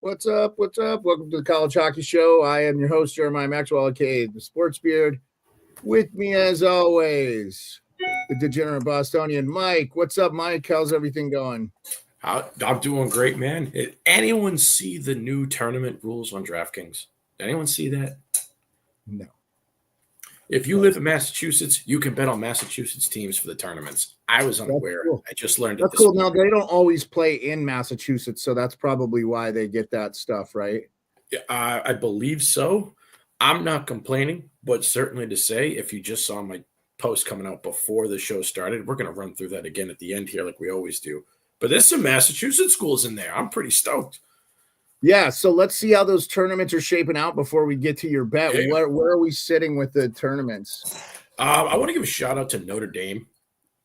What's up? What's up? Welcome to the College Hockey Show. I am your host, Jeremiah Maxwell, aka the Sports Beard. With me, as always, the Degenerate Bostonian, Mike. What's up, Mike? How's everything going? I'm doing great, man. Did anyone see the new tournament rules on DraftKings? Did anyone see that? No. If you live in Massachusetts, you can bet on Massachusetts teams for the tournaments. I was unaware. Cool. I just learned that's it. That's cool. Now, they don't always play in Massachusetts, so that's probably why they get that stuff, right? I believe so. I'm not complaining, but certainly to say, if you just saw my post coming out before the show started, we're going to run through that again at the end here like we always do. But there's some Massachusetts schools in there. I'm pretty stoked. Yeah, so let's see how those tournaments are shaping out before we get to your bet. Yeah. Where are we sitting with the tournaments? I want to give a shout out to Notre Dame.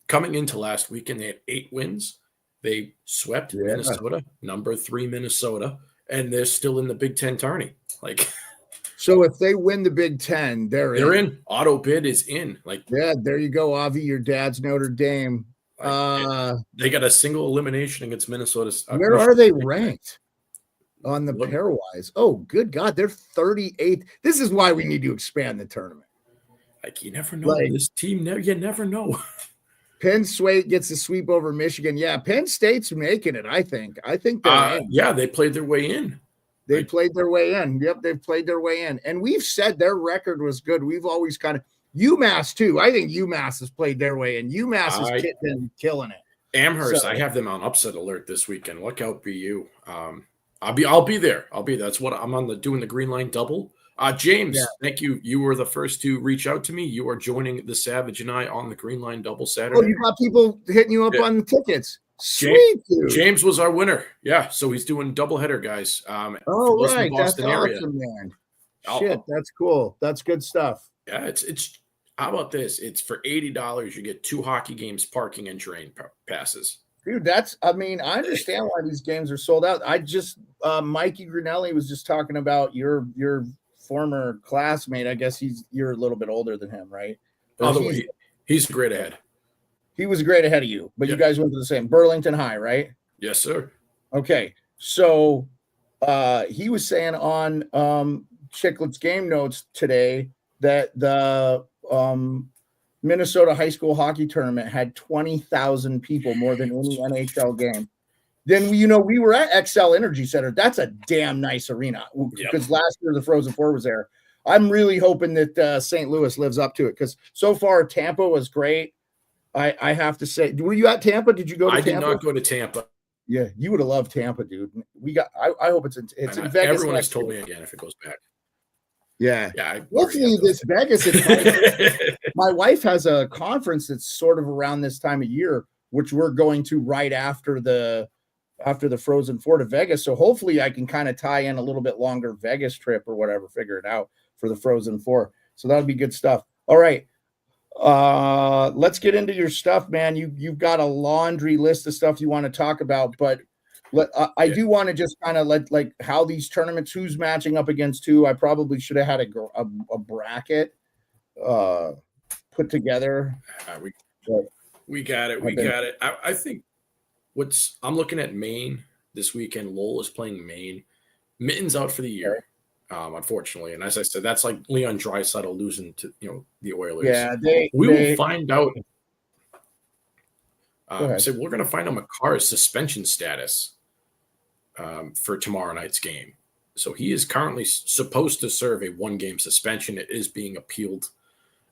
Coming into last weekend, they had 8 wins. They swept Minnesota, number 3 Minnesota, and they're still in the Big Ten tourney. So if they win the Big Ten, they're in. Auto bid is in. There you go, Avi. Your dad's Notre Dame. They got a single elimination against Minnesota. Where are they ranked on the pairwise? Oh, good God, they're 38th. This is why we need to expand the tournament. You never know. This team, you never know. Penn State gets a sweep over Michigan. Yeah, Penn State's making it, I think. They're in. Yeah, they played their way in. They played their way in. Yep, they've played their way in. And we've said their record was good. We've always kind of – UMass, too. I think UMass has played their way in. UMass has been killing it. Amherst, I have them on upset alert this weekend. Look out, BU. I'll be there. That's what I'm doing the Green Line double. James, Thank you. You were the first to reach out to me. You are joining the Savage and I on the Green Line double Saturday. Oh, you got people hitting you up on the tickets. Sweet, dude. James was our winner. Yeah, so he's doing doubleheader, guys. Oh, right. That's awesome, man. Shit, that's cool. That's good stuff. Yeah, it's. How about this? It's for $80. You get 2 hockey games, parking, and train passes. Dude, I understand why these games are sold out. Mikey Grinelli was just talking about your former classmate. I guess you're a little bit older than him, right? He's a grade ahead. He was a grade ahead of you, but you guys went to the same Burlington High, right? Yes, sir. Okay, so he was saying on Chiclet's game notes today that the Minnesota high school hockey tournament had 20,000 people, more than any NHL game. Then we were at XL Energy Center. That's a damn nice arena because last year the Frozen Four was there. I'm really hoping that St. Louis lives up to it because so far Tampa was great. I have to say, were you at Tampa? Did you go to Tampa? I did not go to Tampa. Yeah, you would have loved Tampa, dude. I hope it's in Vegas. Everyone has told me again if it goes back. Yeah. Hopefully this Vegas. My wife has a conference that's sort of around this time of year, which we're going to right after the Frozen Four to Vegas. So hopefully I can kind of tie in a little bit longer Vegas trip or whatever, figure it out for the Frozen Four. So that would be good stuff. All right. Let's get into your stuff, man. You've got a laundry list of stuff you want to talk about, but I do want to just kind of let how these tournaments, who's matching up against who. I probably should have had a bracket put together. We got it. I think I'm looking at Maine this weekend. Lowell is playing Maine. Mitten's out for the year, unfortunately. And as I said, that's like Leon Draisaitl losing to the Oilers. Yeah, we will find out. So we're going to find out Makar's suspension status for tomorrow night's game. So he is currently supposed to serve a 1-game suspension. It is being appealed.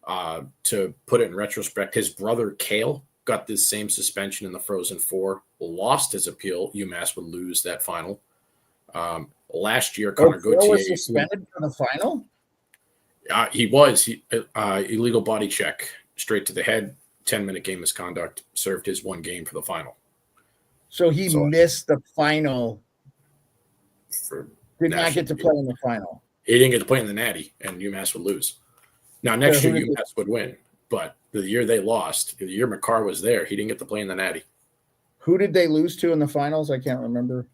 To put it in retrospect, his brother Cale got this same suspension in the Frozen Four, lost his appeal. UMass would lose that final. Last year, Connor Gauthier was suspended for the final. He was illegal body check straight to the head. 10-minute game misconduct, served his 1 game for the final. So he missed the final. Did not get to play in the final. He didn't get to play in the Natty, and UMass would lose. Now, next year, UMass would win. But the year they lost, the year Makar was there, he didn't get to play in the Natty. Who did they lose to in the finals? I can't remember.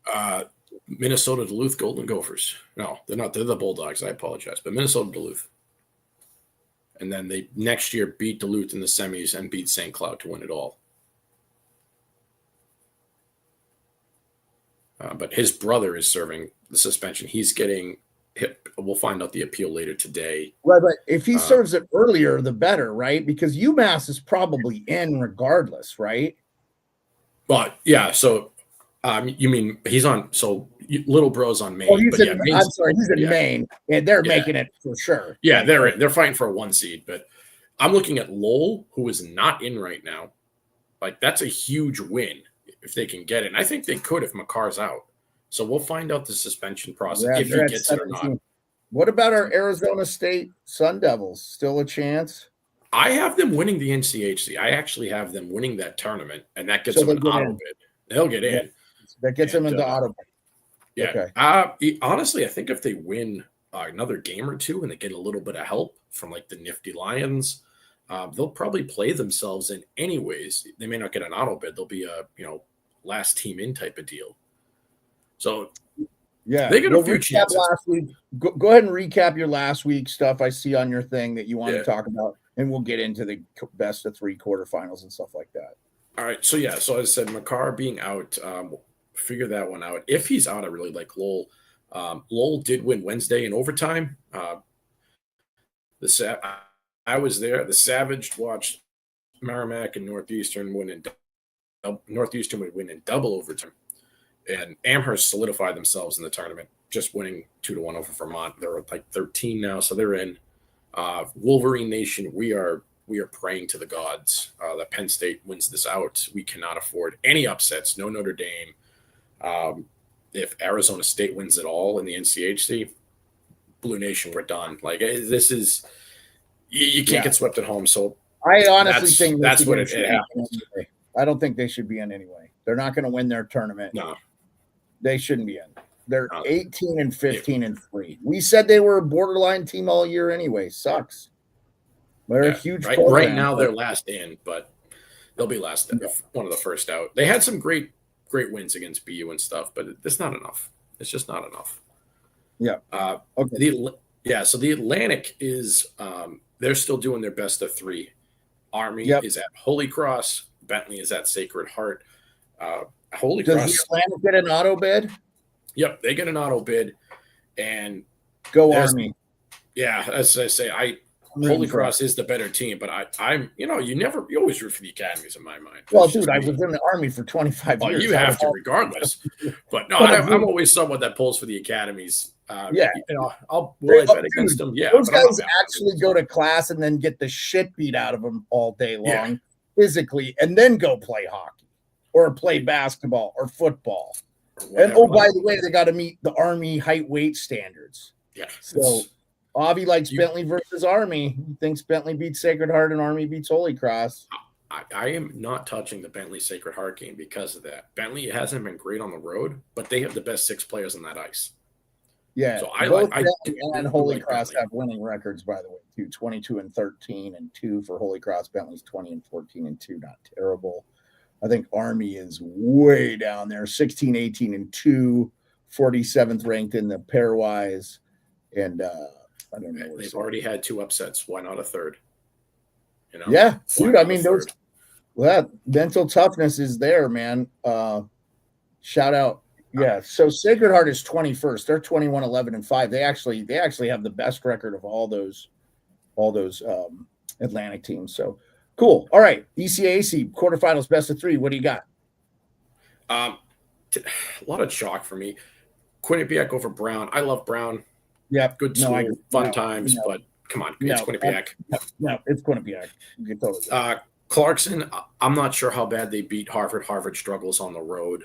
Minnesota Duluth Golden Gophers. No, they're not. They're the Bulldogs. I apologize. But Minnesota Duluth. And then they next year beat Duluth in the semis and beat St. Cloud to win it all. But his brother is serving the suspension. He's getting hit. We'll find out the appeal later today. Right, but if he serves it earlier, the better, right? Because UMass is probably in regardless, right? But yeah, so you mean he's on? So Little Bro's on Maine. Oh, he's but in, I'm sorry, he's in Maine, and they're making it for sure. Yeah, they're fighting for a 1 seed. But I'm looking at Lowell, who is not in right now. Like, that's a huge win if they can get it. And I think they could if McCarr's out. So we'll find out the suspension process if he gets it or not. What about our Arizona State Sun Devils? Still a chance? I have them winning the NCHC. I actually have them winning that tournament, and that gets them an auto bid. They'll get in. Yeah. That gets them into auto bid. Yeah. Okay. Honestly, I think if they win another game or two and they get a little bit of help from like the Nifty Lions, they'll probably play themselves in anyways. They may not get an auto bid. They'll be a last team in type of deal. So yeah, they get a few chances. Last week. Go ahead and recap your last week stuff I see on your thing that you want to talk about, and we'll get into the best of 3 quarterfinals and stuff like that. All right. So as I said, McCarr being out, figure that one out. If he's out, I really like Lowell. Lowell did win Wednesday in overtime. I was there. The Savage watched Merrimack and Northeastern win in Northeastern would win in double overtime, and Amherst solidified themselves in the tournament, just winning 2-1 over Vermont. They're like 13 now, so they're in. Wolverine Nation, we are praying to the gods that Penn State wins this out. We cannot afford any upsets. No Notre Dame. If Arizona State wins it all in the NCHC, Blue Nation, we're done. Like, this is you can't get swept at home. So I honestly think that's what it happens. Anyway. I don't think they should be in anyway. They're not going to win their tournament. No, they shouldn't be in. They're 18 and 15 and 3. We said they were a borderline team all year anyway. Sucks. They're a huge program. Right now they're last in, but they'll be last in, one of the first out. They had some great wins against BU and stuff, but it's not enough. It's just not enough. Yeah. Okay. So the Atlantic is they're still doing their best of 3. Army is at Holy Cross. Bentley is at Sacred Heart. Holy Cross. Does the Atlantic get an auto bid? Yep, they get an auto bid, and go Army. Yeah, as I say, Holy Cross is the better team, but I'm you always root for the academies in my mind. Well, dude, I was in the Army for 25 years. You have to regardless. But no, I'm always someone that pulls for the academies. I'll bet against them. Yeah, those guys actually go to class and then get the shit beat out of them all day long, physically, and then go play hockey or play basketball or football. And by the way, they got to meet the Army height weight standards. Yeah. So Avi likes Bentley versus Army. He thinks Bentley beats Sacred Heart and Army beats Holy Cross. I am not touching the Bentley Sacred Heart game because of that. Bentley hasn't been great on the road, but they have the best 6 players on that ice. Yeah, so both Bentley and Holy Cross have winning records, by the way, too. 22 and 13 and 2 for Holy Cross. Bentley's 20 and 14 and 2. Not terrible. I think Army is way down there. 16, 18 and 2. 47th ranked in the pairwise. And I don't know. They've already had 2 upsets. Why not a third? Yeah, dude. I mean, that mental toughness is there, man. Shout out. Yeah. So Sacred Heart is 21st. They're 21, 11 and 5. They actually have the best record of all those Atlantic teams. So cool. All right. ECAC quarterfinals, best of 3. What do you got? A lot of chalk for me. Quinnipiac over Brown. I love Brown. Yeah. Good school, fun times, but come on. It's Quinnipiac. No, it's Quinnipiac. Clarkson, I'm not sure how bad they beat Harvard. Harvard struggles on the road.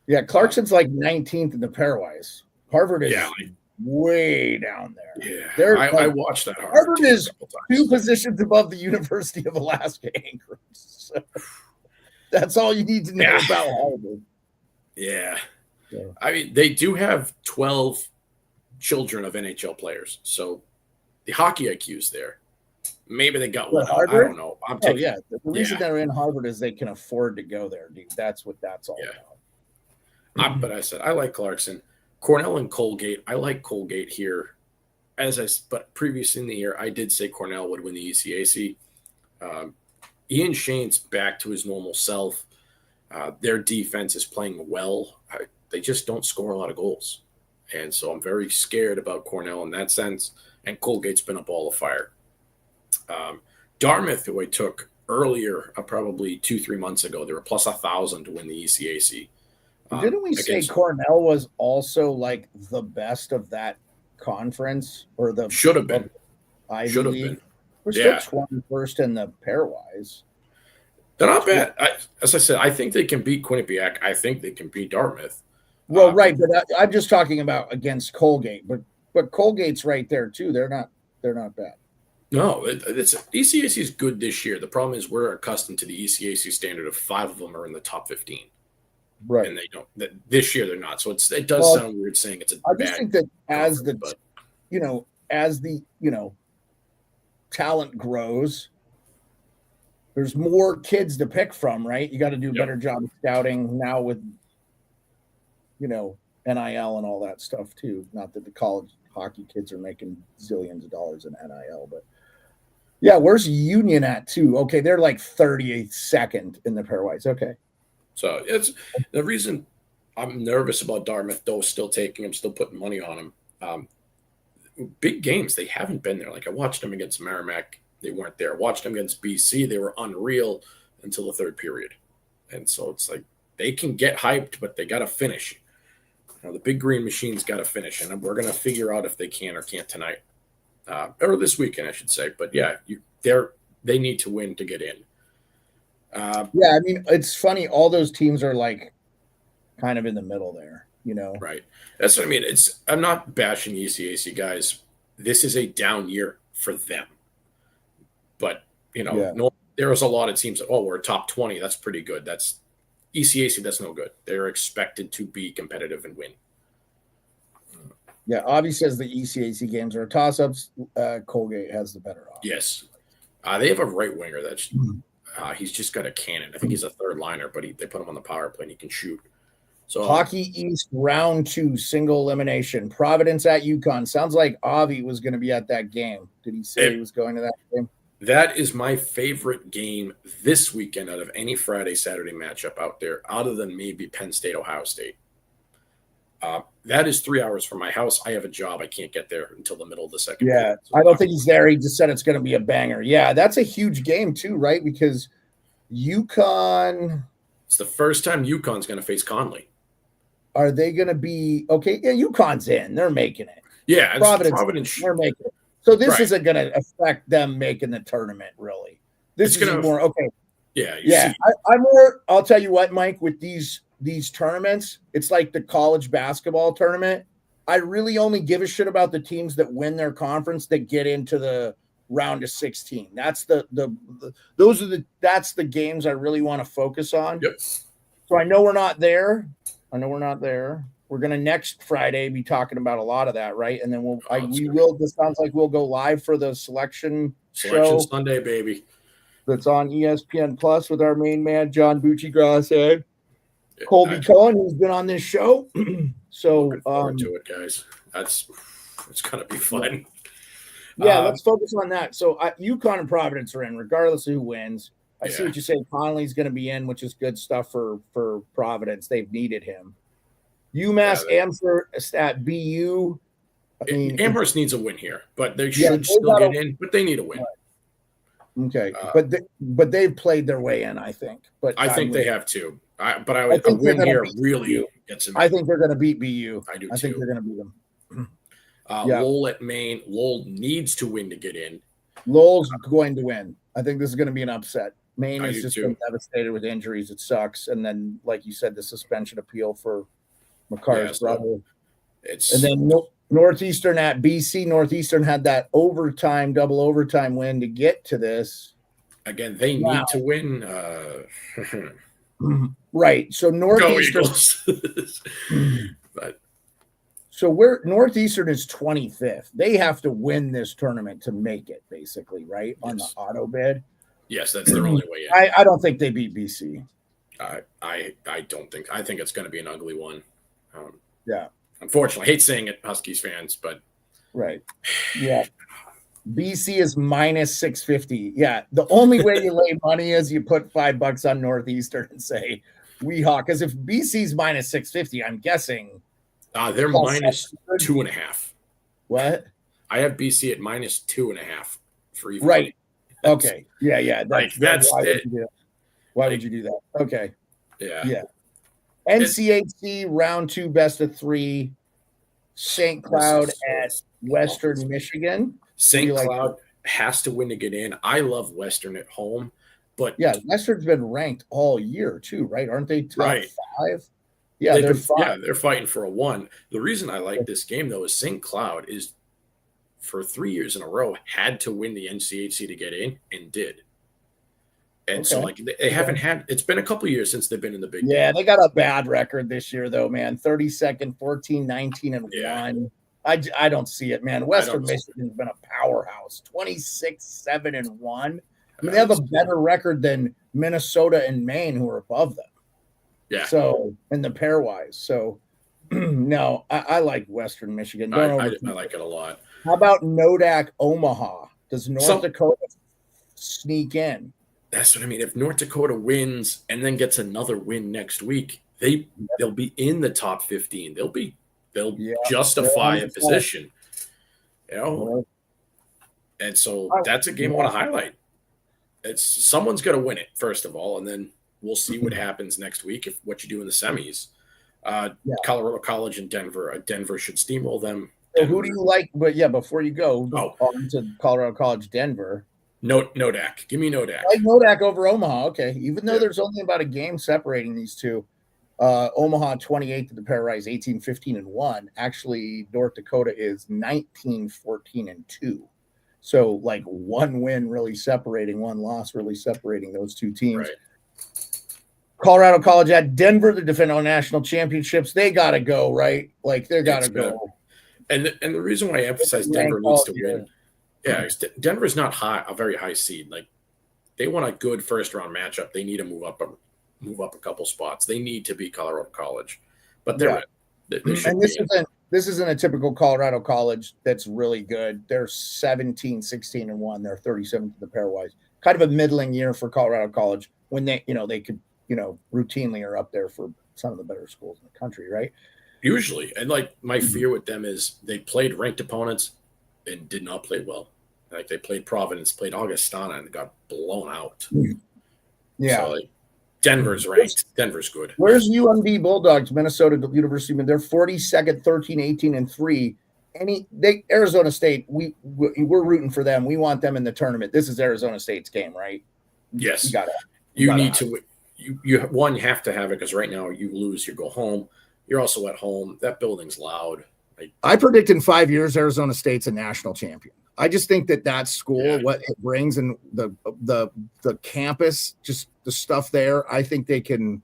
Yeah, Clarkson's like 19th in the pairwise. Harvard is way down there. Yeah, I watched that. Harvard is 2 positions above the University of Alaska Anchorage. So that's all you need to know about Harvard. Yeah. I mean, they do have 12 children of NHL players, so the hockey IQ is there. Maybe they got one. I don't know. The reason they're in Harvard is they can afford to go there, dude. That's what that's all about. But I said I like Clarkson, Cornell, and Colgate. I like Colgate here. But previously in the year, I did say Cornell would win the ECAC. Ian Shane's back to his normal self. Their defense is playing well. They just don't score a lot of goals. And so I'm very scared about Cornell in that sense. And Colgate's been a ball of fire. Dartmouth, who I took earlier, probably 2-3 months ago, they were plus 1,000 to win the ECAC. Didn't we say Cornell was also like the best of that conference, or the should have been? Ivy League? We're still 21st in the pairwise. They're not bad. As I said, I think they can beat Quinnipiac. I think they can beat Dartmouth. Well, right, but I'm just talking about against Colgate. But Colgate's right there too. They're not bad. No, ECAC is good this year. The problem is we're accustomed to the ECAC standard of 5 of them are in the top 15. Right. And they don't. This year they're not. So it does sound weird saying it's a I just think that as the talent grows, there's more kids to pick from, right? You got to do a better job of scouting now with NIL and all that stuff too. Not that the college hockey kids are making zillions of dollars in NIL, but yeah, where's Union at too? Okay, they're like 32nd in the pairwise. Okay. So it's the reason I'm nervous about Dartmouth, though, still taking them, still putting money on them. Big games, they haven't been there. Like I watched them against Merrimack, they weren't there. Watched them against BC, they were unreal until the third period. And so it's like they can get hyped, but they got to finish. The Big Green Machine's got to finish, and we're going to figure out if they can or can't tonight. Or this weekend, I should say. But yeah, they need to win to get in. Yeah, I mean, it's funny. All those teams are like kind of in the middle there, Right. That's what I mean. I'm not bashing the ECAC guys. This is a down year for them. But, there was a lot of teams that, we're top 20. That's pretty good. That's ECAC. That's no good. They're expected to be competitive and win. Yeah, Avi says the ECAC games are toss-ups. Colgate has the better odds. Yes. They have a right winger that's he's just got a cannon. I think he's a third liner, but they put him on the power play and he can shoot. So Hockey East round 2 single elimination. Providence at UConn. Sounds like Avi was going to be at that game. Did he say he was going to that game? That is my favorite game this weekend out of any Friday, Saturday matchup out there, other than maybe Penn State, Ohio State. That is 3 hours from my house. I have a job. I can't get there until the middle of the second. Yeah, so I don't think he's there. He just said it's going to be a banger. Yeah, that's a huge game too, right? Because UConn. It's the first time UConn's going to face Conley. Are they going to be okay? Yeah, UConn's in. They're making it. Yeah, Providence. They're making it. So this isn't going to affect them making the tournament, really. This is more okay. Yeah. I'm more. I'll tell you what, Mike. With these tournaments, it's like the college basketball tournament. I really only give a shit about the teams that win their conference that get into the round of 16. That's that's the games I really want to focus on. Yep. So I know we're not there. We're going to next Friday be talking about a lot of that, right? And then this sounds like we'll go live for the selection show Sunday, baby. That's on ESPN Plus with our main man, John Bucci-Grasse. Colby Cohen, who's been on this show. So looking forward to it, guys. It's going to be fun. Yeah, let's focus on that. So UConn and Providence are in, regardless of who wins. I see what you say. Conley's going to be in, which is good stuff for Providence. They've needed him. UMass Amherst at BU. Amherst needs a win here, but they should still get in. But they need a win. Right. Okay, but they've played their way in, I think. But I think they have too. I think a win here really gets them. I think they're going to beat BU. I do. I think they're going to beat them. Lowell at Maine. Lowell needs to win to get in. Lowell's going to win. I think this is going to be an upset. Maine has just been devastated with injuries. It sucks. And then, like you said, the suspension appeal for McCarr's brother. And then Northeastern at BC. Northeastern had that double overtime win to get to this. Again, they need to win. Right. So Northeastern. But so Northeastern is 25th. They have to win this tournament to make it, basically, right? On the auto bid. Yes, that's their only way in. I don't think they beat BC. I don't think. I think it's going to be an ugly one. Yeah. Unfortunately, I hate saying it, Huskies fans, but right. Yeah. BC is minus 650. Yeah. The only way you lay money is you put $5 on Northeastern and say we hawk. Because if BC's minus 650, I'm guessing They're minus 2.5. What? I have BC at minus 2.5 for even. Right. Okay. Yeah. That's why it. Would you do that? Why would you do that? Okay. Yeah. NCHC round 2, best of 3. St. Cloud at Western Michigan. St. Cloud has to win to get in. I love Western at home, but Western's been ranked all year too, right? Aren't they top 5? Yeah, they're 5. Yeah, they're fighting for a 1. The reason I like this game though is St. Cloud is for 3 years in a row had to win the NCHC to get in and did. And so like they haven't had, it's been a couple of years since they've been in the big game. They got a bad record this year though, man. 32nd, 14, 19 and 1. I don't see it, man. Western Michigan's been a powerhouse. 26, 7 and 1. I mean, they have a better record than Minnesota and Maine, who are above them. Yeah. So in the pairwise. So no, I like Western Michigan. I like it a lot. How about Nodak Omaha? Does North Dakota sneak in? That's what I mean. If North Dakota wins and then gets another win next week, they'll be in the top 15. They'll justify a position. You know? And so that's a game I want to highlight. Someone's got to win it, first of all, and then we'll see what happens next week if what you do in the semis. Colorado College and Denver. Denver should steamroll them. So who do you like? But before you go on to Colorado College, Denver. Nodak. Give me Nodak. I like Nodak over Omaha. Okay. Even though there's only about a game separating these two. Omaha 28th to the pairwise, 18, 15 and 1. Actually, North Dakota is 19, 14 and 2. So like one win really separating, one loss really separating those two teams. Right. Colorado College at Denver, the defending national championships. They got to go, right? Like they got to go. And the reason why I emphasize Denver needs to win. Yeah, Denver's not a very high seed. Like they want a good first round matchup. They need to move up a couple spots. They need to beat Colorado College, but they're this isn't a typical Colorado College that's really good. They're 17, 16 and 1. They're 37th to the pairwise. Kind of a middling year for Colorado College when they could routinely are up there for some of the better schools in the country, right? Usually, and like my fear with them is they played ranked opponents and did not play well. Like they played Providence, played Augustana, and got blown out. Yeah. So like Denver's ranked. Denver's good. Where's UMD Bulldogs, Minnesota University? They're 42nd, 13, 18, and 3. Arizona State, we're rooting for them. We want them in the tournament. This is Arizona State's game, right? Yes. You need to. You have to have it because right now you lose, you go home. You're also at home. That building's loud. I predict in 5 years Arizona State's a national champion. I just think that school, what it brings, and the campus, just the stuff there. I think they can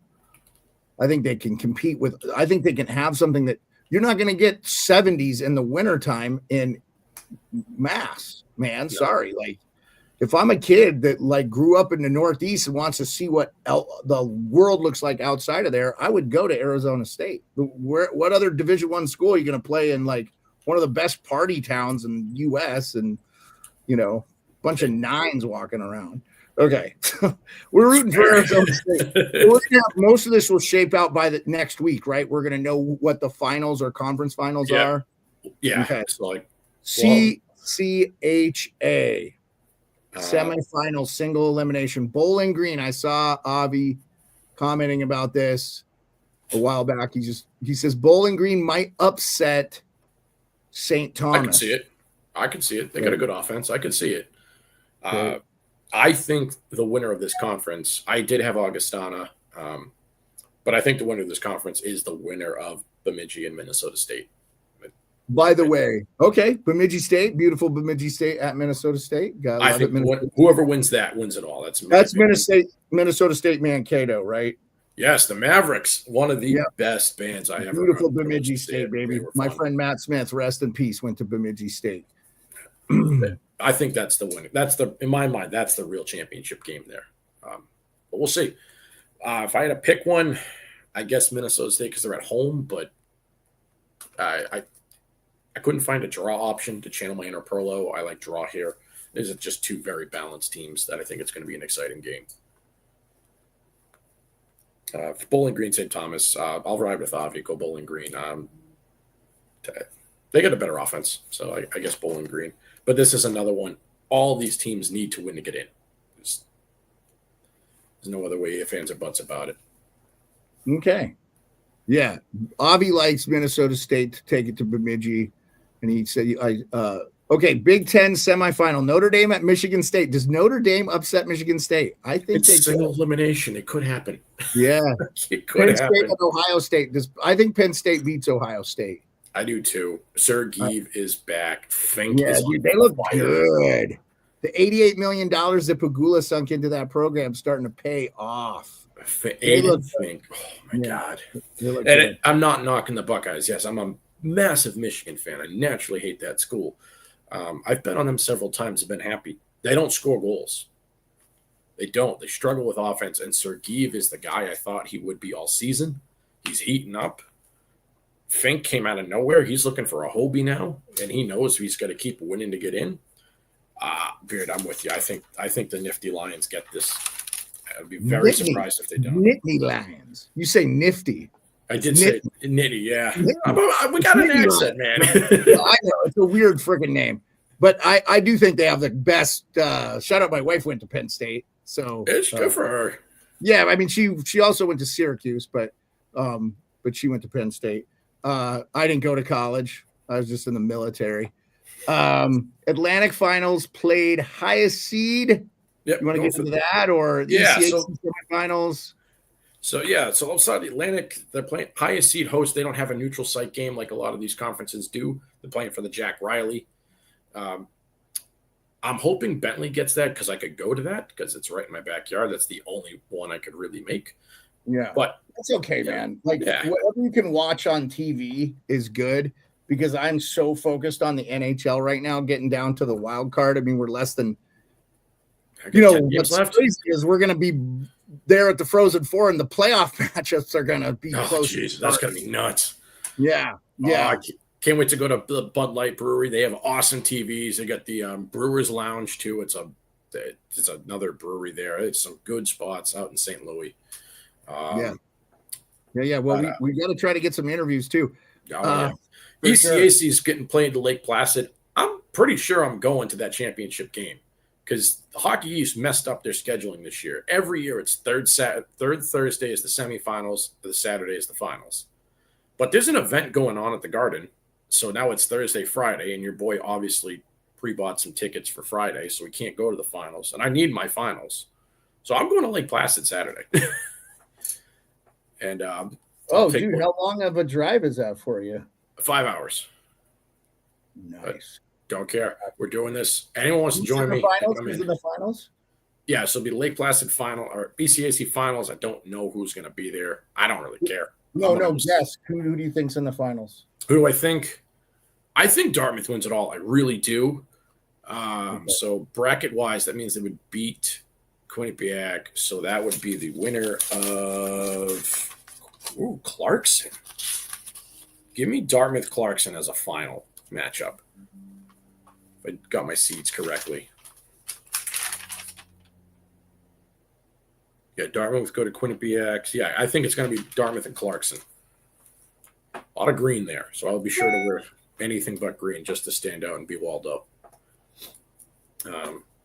compete with. I think they can have something that you're not going to get 70s in the wintertime in Mass, man. No. Sorry, like if I'm a kid that like grew up in the Northeast and wants to see what the world looks like outside of there, I would go to Arizona State. What other Division I school are you going to play in? Like one of the best party towns in the U.S. and bunch of nines walking around. Okay, we're rooting for Arizona State. Most of this will shape out by the next week, right? We're going to know what the finals or conference finals are. Yeah. Okay. So like CCHA. Semifinal single elimination. Bowling Green. I saw Avi commenting about this a while back. He says Bowling Green might upset St. Thomas. I can see it. They got a good offense. I can see it. I think the winner of this conference, I did have Augustana, but I think the winner of this conference is the winner of Bemidji and Minnesota State. By the way, okay, Bemidji State, beautiful Bemidji State at Minnesota State. I think whoever wins that wins it all. That's Minnesota State Mankato, right? Yes, the Mavericks, one of the best bands I ever. Beautiful Bemidji State, baby. My friend Matt Smith, rest in peace, went to Bemidji State. I think that's the winner. In my mind, that's the real championship game there. But we'll see. If I had to pick one, I guess Minnesota State because they're at home, but I couldn't find a draw option to channel my inner Perlo. I like draw here. These are just two very balanced teams that I think it's going to be an exciting game. For Bowling Green, St. Thomas, I'll ride with Avi, go Bowling Green. They get a better offense, so I guess Bowling Green. But this is another one. All these teams need to win to get in. There's no other way fans are butts about it. Okay. Yeah. Avi likes Minnesota State to take it to Bemidji. And he said, okay, Big Ten semifinal. Notre Dame at Michigan State. Does Notre Dame upset Michigan State? I think it's single elimination. It could happen. Yeah. It could Penn happen. State and Ohio State. I think Penn State beats Ohio State. I do too. Sergeev is back. They look good. The $88 million that Pagula sunk into that program starting to pay off. Fink. Oh my God. And I'm not knocking the Buckeyes. Yes, I'm a massive Michigan fan. I naturally hate that school. I've bet on them several times. I've been happy. They don't score goals. They don't. They struggle with offense. And Sergeev is the guy I thought he would be all season. He's heating up. Fink came out of nowhere. He's looking for a Hobie now, and he knows he's got to keep winning to get in. Beard, I'm with you. I think the Nifty Lions get this. I'd be very surprised if they don't. Nifty Lions. You say nifty. I did say nitty, yeah. We got an accent, man. Well, I know. It's a weird freaking name. But I do think they have the best. Shout out, my wife went to Penn State. So it's good for her. Yeah, I mean, she also went to Syracuse, but she went to Penn State. I didn't go to college. I was just in the military. Atlantic Finals played highest seed. Yep, you want to get into that or the semifinals? So outside the Atlantic, they're playing highest seed host. They don't have a neutral site game like a lot of these conferences do. They're playing for the Jack Riley. I'm hoping Bentley gets that because I could go to that because it's right in my backyard. That's the only one I could really make. Yeah, but that's okay, man. Whatever you can watch on TV is good because I'm so focused on the NHL right now, getting down to the wild card. I mean, we're less than, what's crazy is we're going to be there at the Frozen Four, and the playoff matchups are going to be close. Jeez, that's going to be nuts. Yeah. I can't wait to go to the Bud Light Brewery. They have awesome TVs. They got the Brewers Lounge too. It's another brewery there. It's some good spots out in St. Louis. Well, we got to try to get some interviews too. ECAC is getting played to Lake Placid. I'm pretty sure I'm going to that championship game because the Hockey East messed up their scheduling this year. Every year it's third Thursday is the semifinals, the Saturday is the finals. But there's an event going on at the Garden, so now it's Thursday, Friday, and your boy obviously pre-bought some tickets for Friday, so we can't go to the finals, and I need my finals. So I'm going to Lake Placid Saturday. And how long of a drive is that for you? 5 hours. Nice. But don't care. We're doing this. Anyone wants to join me? Who's in the finals? Yeah, so it'll be the Lake Placid final or BCAC finals. I don't know who's going to be there. I don't really care. No. Yes. Who do you think's in the finals? Who do I think? I think Dartmouth wins it all. I really do. So bracket wise, that means they would beat Quinnipiac. So that would be the winner of Clarkson. Give me Dartmouth Clarkson as a final matchup. If I got my seeds correctly. Yeah, Dartmouth go to Quinnipiac. Yeah, I think it's going to be Dartmouth and Clarkson. A lot of green there, so I'll be sure to wear anything but green just to stand out and be walled up.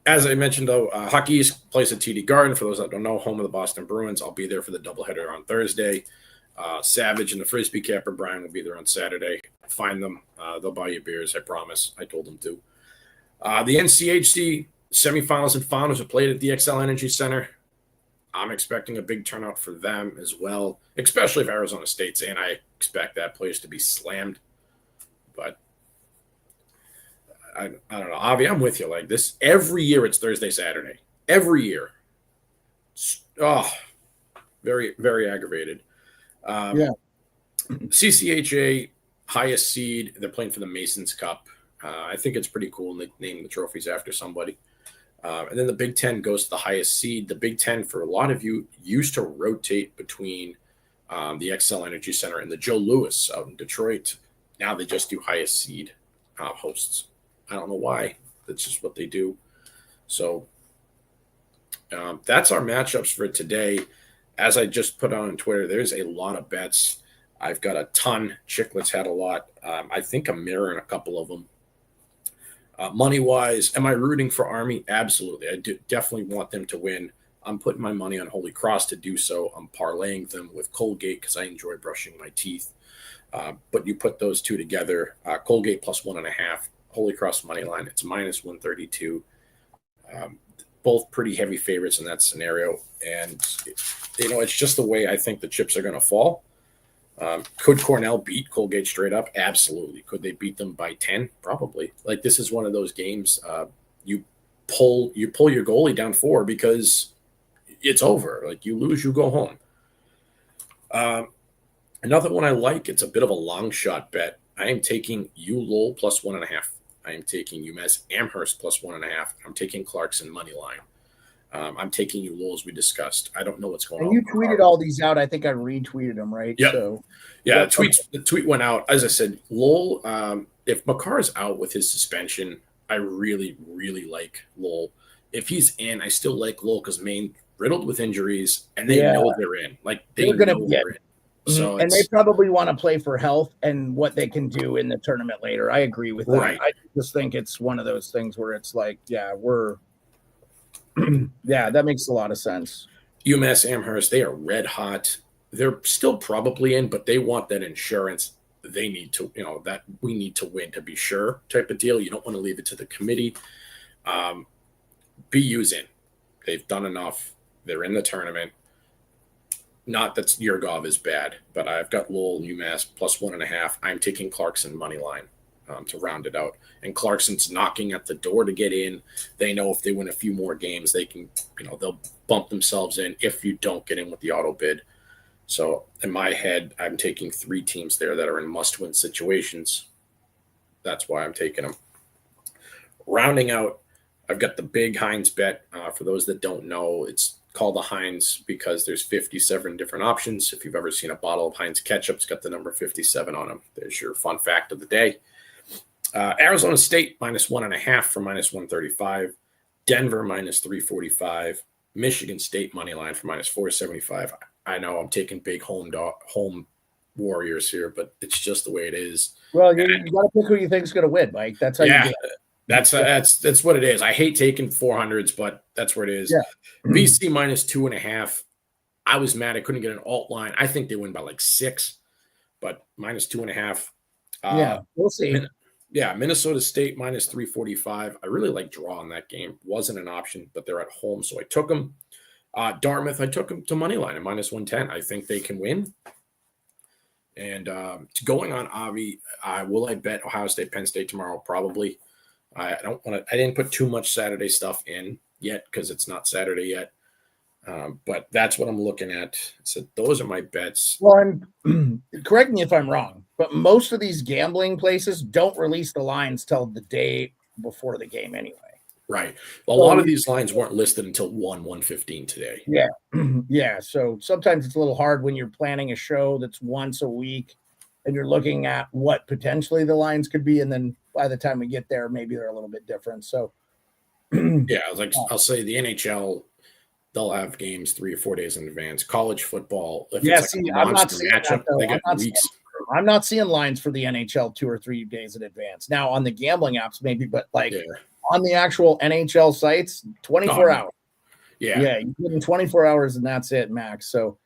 As I mentioned, though, Hockey East plays at TD Garden. For those that don't know, home of the Boston Bruins. I'll be there for the doubleheader on Thursday. Savage and the Frisbee capper, Brian, will be there on Saturday. Find them. They'll buy you beers, I promise. I told them to. The NCHC semifinals and finals are played at the XL Energy Center. I'm expecting a big turnout for them as well, especially if Arizona State's in. I expect that place to be slammed. But I don't know. Avi, I'm with you. Like this, every year it's Thursday, Saturday. Every year. Very, very aggravated. CCHA, highest seed. They're playing for the Masons Cup. I think it's pretty cool. And they name the trophies after somebody. And then the Big Ten goes to the highest seed. The Big Ten, for a lot of you, used to rotate between the XL Energy Center and the Joe Louis out in Detroit. Now they just do highest seed hosts. I don't know why. That's just what they do. So that's our matchups for today. As I just put on Twitter, there's a lot of bets. I've got a ton. Chicklets had a lot. I think I'm mirroring a couple of them. Money wise, am I rooting for Army? Absolutely. I do definitely want them to win. I'm putting my money on Holy Cross to do so. I'm parlaying them with Colgate because I enjoy brushing my teeth. But you put those two together, Colgate plus 1.5, Holy Cross money line. It's minus 132. Both pretty heavy favorites in that scenario, and it's just the way I think the chips are going to fall. Could Cornell beat Colgate straight up? Absolutely. Could they beat them by 10? Probably. Like, this is one of those games you pull your goalie down 4 because it's over. Like, you lose, you go home. Another one I like, it's a bit of a long shot bet. I am taking ULOL plus 1.5. I am taking UMass Amherst plus 1.5. I'm taking Clarkson money line. I'm taking ULOL as we discussed. I don't know what's going on. And you tweeted all these out. I think I retweeted them, right? Yep. So yeah, the tweet went out. As I said, Lowell, if Makar's out with his suspension, I really, really like Lowell. If he's in, I still like Lowell because Maine riddled with injuries, and they know they're in. Like, they're in. So and they probably want to play for health and what they can do in the tournament later. I agree with that. Right. I just think it's one of those things where it's like, that makes a lot of sense. UMass Amherst, they are red hot. They're still probably in, but they want that insurance. They need to, that we need to win to be sure type of deal. You don't want to leave it to the committee. BU's in. They've done enough. They're in the tournament. Not that Yurgov is bad, but I've got Lowell, UMass plus 1.5. I'm taking Clarkson money line to round it out. And Clarkson's knocking at the door to get in. They know if they win a few more games, they can, they'll bump themselves in if you don't get in with the auto bid. So in my head, I'm taking 3 teams there that are in must-win situations. That's why I'm taking them. Rounding out, I've got the big Heinz bet. For those that don't know, it's called the Heinz because there's 57 different options. If you've ever seen a bottle of Heinz ketchup, it's got the number 57 on them. There's your fun fact of the day. Arizona State minus 1.5 for minus 135. Denver minus 345. Michigan State money line for minus 475. I know I'm taking big home Warriors here, but it's just the way it is. Well, you got to pick who you think is going to win, Mike. That's how you do it. That's what it is. I hate taking 400s, but that's where it is. Yeah. BC minus 2.5. I was mad I couldn't get an alt line. I think they win by like 6, but minus 2.5. We'll see. Minnesota State minus 345. I really like draw in that game. Wasn't an option, but they're at home, so I took them. Dartmouth, I took them to money line at minus 110. I think they can win. And going on Avi, will I bet Ohio State, Penn State tomorrow? Probably. I didn't put too much Saturday stuff in yet because it's not Saturday yet. But that's what I'm looking at. So those are my bets. Well, and correct me if I'm wrong, but most of these gambling places don't release the lines till the day before the game anyway. Right. Well, a lot of these lines weren't listed until 1:15 today. Yeah. Yeah. So sometimes it's a little hard when you're planning a show that's once a week and you're looking at what potentially the lines could be. And then by the time we get there, maybe they're a little bit different. So I'll say the NHL, they'll have games 3 or 4 days in advance. College football, if it's like a monster matchup, they got weeks. I'm not seeing lines for the NHL 2 or 3 days in advance. Now on the gambling apps, maybe, but on the actual NHL sites, 24 hours. Yeah. Yeah. You give them 24 hours and that's it, max. So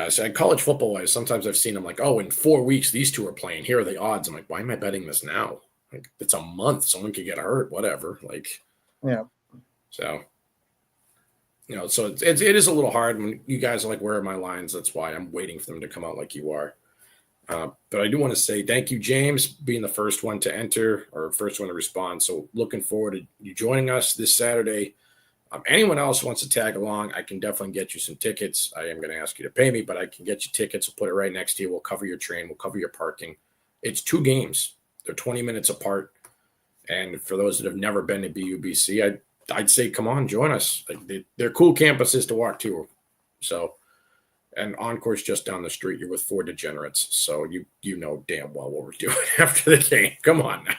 so college football wise, sometimes I've seen them like, in 4 weeks, these two are playing. Here are the odds. I'm like, why am I betting this now? Like, it's a month. Someone could get hurt, whatever. So, so it is a little hard when you guys are like, where are my lines? That's why I'm waiting for them to come out like you are. But I do want to say thank you, James, being the first one to enter or first one to respond. So looking forward to you joining us this Saturday. Anyone else wants to tag along, I can definitely get you some tickets. I am going to ask you to pay me, but I can get you tickets. We'll put it right next to you. We'll cover your train. We'll cover your parking. It's 2 games. They're 20 minutes apart. And for those that have never been to BUBC, I'd say, come on, join us. They're cool campuses to walk to. So, and Encore's just down the street. You're with 4 degenerates. So you know damn well what we're doing after the game. Come on now.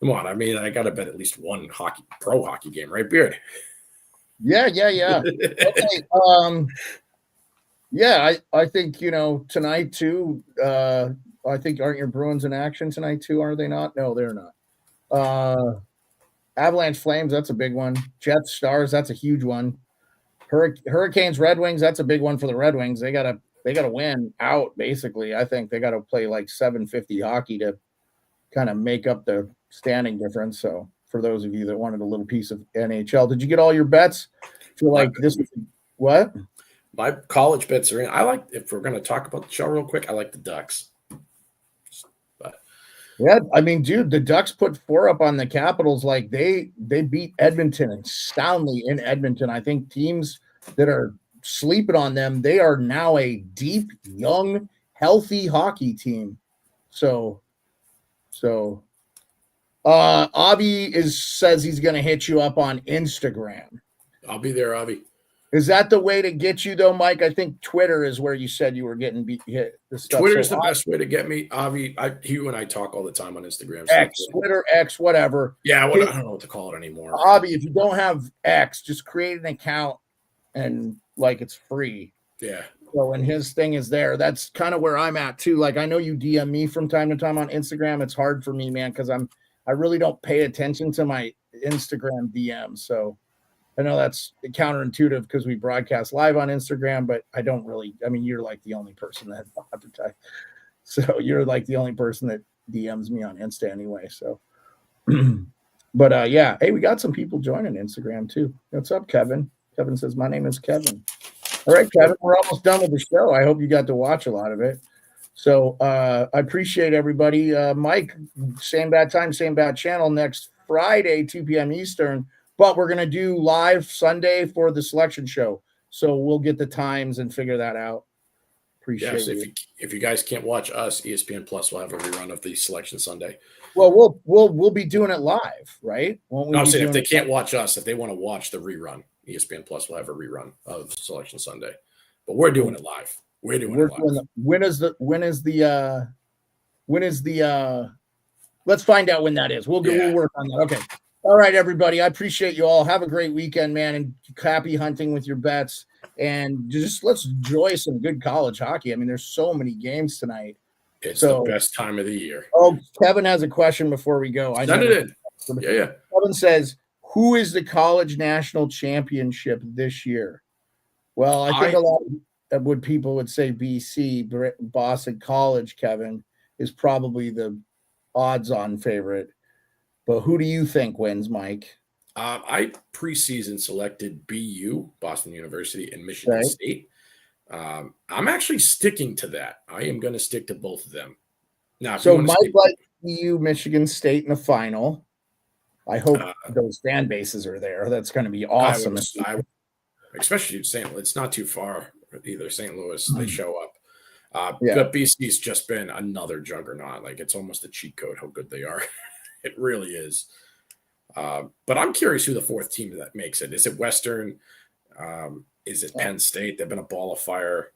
Come on. I mean, I got to bet at least one pro hockey game, right, Beard? Yeah. Okay. Yeah, I think, tonight too, I think aren't your Bruins in action tonight too, are they not? No, they're not. Avalanche Flames, that's a big one. Jets Stars, that's a huge one. Hurricanes Red Wings, that's a big one for the Red Wings. They gotta win out, basically. I think they gotta play like 750 hockey to kind of make up the standing difference. So for those of you that wanted a little piece of NHL, did you get all your bets? Feel like this is what? My college bets are in. I like, if we're going to talk about the show real quick, I like the Ducks. But yeah, I mean, dude, the Ducks put 4 up on the Capitals. Like they beat Edmonton and soundly in Edmonton. I think teams that are sleeping on them, they are now a deep, young, healthy hockey team. So Avi says he's going to hit you up on Instagram. I'll be there, Avi. Is that the way to get you, though, Mike? I think Twitter is where you said you were getting hit. Twitter is the best way to get me. Avi, you and I talk all the time on Instagram. X, Twitter, X, whatever. Yeah, I don't know what to call it anymore. Avi, if you don't have X, just create an account and it's free. Yeah. So, and his thing is there. That's kind of where I'm at too. Like, I know you DM me from time to time on Instagram. It's hard for me, man, because I really don't pay attention to my Instagram DM. So I know that's counterintuitive because we broadcast live on Instagram, but I don't really. I mean, you're like the only person that advertise. So you're like the only person that DMs me on Insta anyway. So, but yeah, hey, we got some people joining Instagram too. What's up, Kevin? Kevin says, my name is Kevin. All right, Kevin, we're almost done with the show. I hope you got to watch a lot of it. So I appreciate everybody. Mike, same bad time, same bad channel next Friday, 2 p.m. Eastern. But we're going to do live Sunday for the selection show. So we'll get the times and figure that out. Appreciate it. If you guys can't watch us, ESPN Plus will have a rerun of the selection Sunday. Well, we'll be doing it live, right? Won't we? I'm saying if they can't watch us, if they want to watch the rerun, ESPN Plus will have a rerun of Selection Sunday. But we're doing it live. We're doing it live. When is the let's find out when that is. We'll work on that. Okay. All right, everybody. I appreciate you all. Have a great weekend, man, and happy hunting with your bets. And just let's enjoy some good college hockey. I mean, there's so many games tonight. It's the best time of the year. Oh, Kevin has a question before we go. Send it in. Yeah. Kevin says, who is the college national championship this year? Well, I think a lot of what people would say BC, Boston College, Kevin, is probably the odds-on favorite. But who do you think wins, Mike? I preseason selected BU, Boston University, and Michigan State. I'm actually sticking to that. I am going to stick to both of them. Now, so Mike like BU, Michigan State in the final. I hope those fan bases are there. That's going to be awesome. Especially it's not too far either. St. Louis, they show up. But BC's just been another juggernaut. Like, it's almost a cheat code how good they are. It really is. But I'm curious who the fourth team that makes it. Is it Western? Is it Penn State? They've been a ball of fire.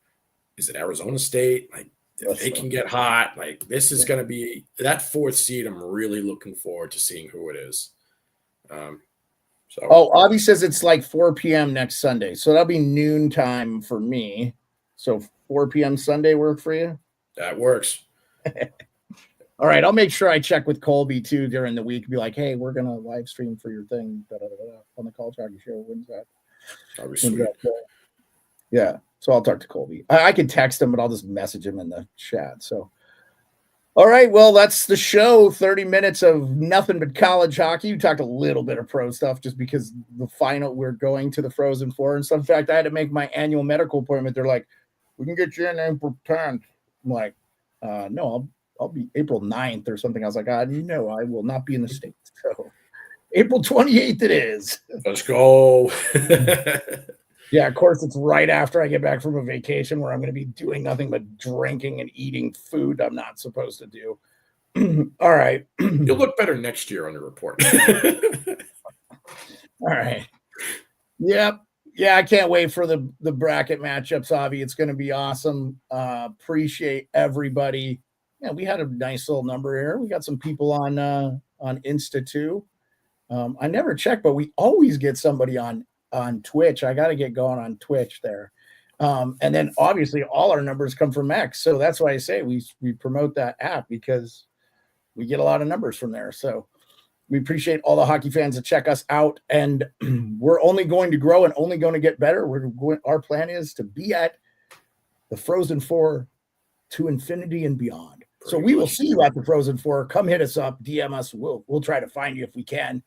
Is it Arizona State? Like, if they can get hot, like, this is going to be that fourth seed. I'm really looking forward to seeing who it is. Avi says it's like 4 p.m. next Sunday. So that'll be noon time for me. So 4 p.m. Sunday work for you? That works. All right. I'll make sure I check with Colby too during the week. Be like, hey, we're going to live stream for your thing on the College Hockey Show. When's that? That'll be sweet. Yeah. So I'll talk to Colby. I can text him, but I'll just message him in the chat. So, all right. Well, that's the show. 30 minutes of nothing but college hockey. We talked a little bit of pro stuff just because the final, we're going to the Frozen Four and stuff. In fact, I had to make my annual medical appointment. They're like, we can get you in April 10th. I'm like, no, I'll be April 9th or something. I was like, no, I will not be in the States. So April 28th it is. Let's go. Yeah, of course, it's right after I get back from a vacation where I'm going to be doing nothing but drinking and eating food I'm not supposed to do. All right. You'll look better next year on the report. All right. Yep. Yeah, I can't wait for the bracket matchups, Avi. It's going to be awesome. Appreciate everybody. Yeah, we had a nice little number here. We got some people on Insta too. I never check, but we always get somebody on Twitch. I got to get going on Twitch there. And then obviously all our numbers come from X. So that's why I say we promote that app, because we get a lot of numbers from there. So we appreciate all the hockey fans that check us out, and we're only going to grow and only going to get better. Our plan is to be at the Frozen Four to infinity and beyond. So we will see you at the Frozen Four. Come hit us up, DM us. We'll try to find you if we can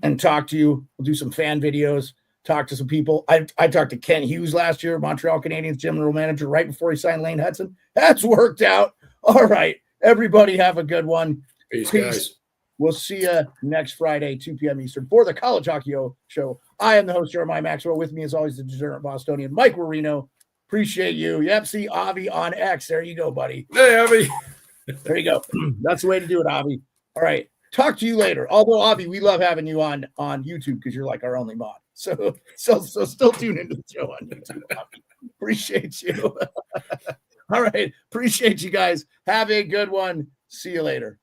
and talk to you. We'll do some fan videos, talk to some people. I talked to Ken Hughes last year, Montreal Canadiens general manager, right before he signed Lane Hudson. That's worked out. All right. Everybody have a good one. Peace. Guys. We'll see you next Friday, 2 p.m. Eastern, for the College Hockey Show. I am the host, Jeremiah Maxwell. With me, as always, the Degenerate Bostonian, Mike Marino. Appreciate you. Yep, see Avi on X. There you go, buddy. Hey, Avi. There you go. That's the way to do it, Avi. All right. Talk to you later. Although, Avi, we love having you on YouTube because you're like our only mod. So still tune into the show on YouTube, Avi. Appreciate you. All right. Appreciate you guys. Have a good one. See you later.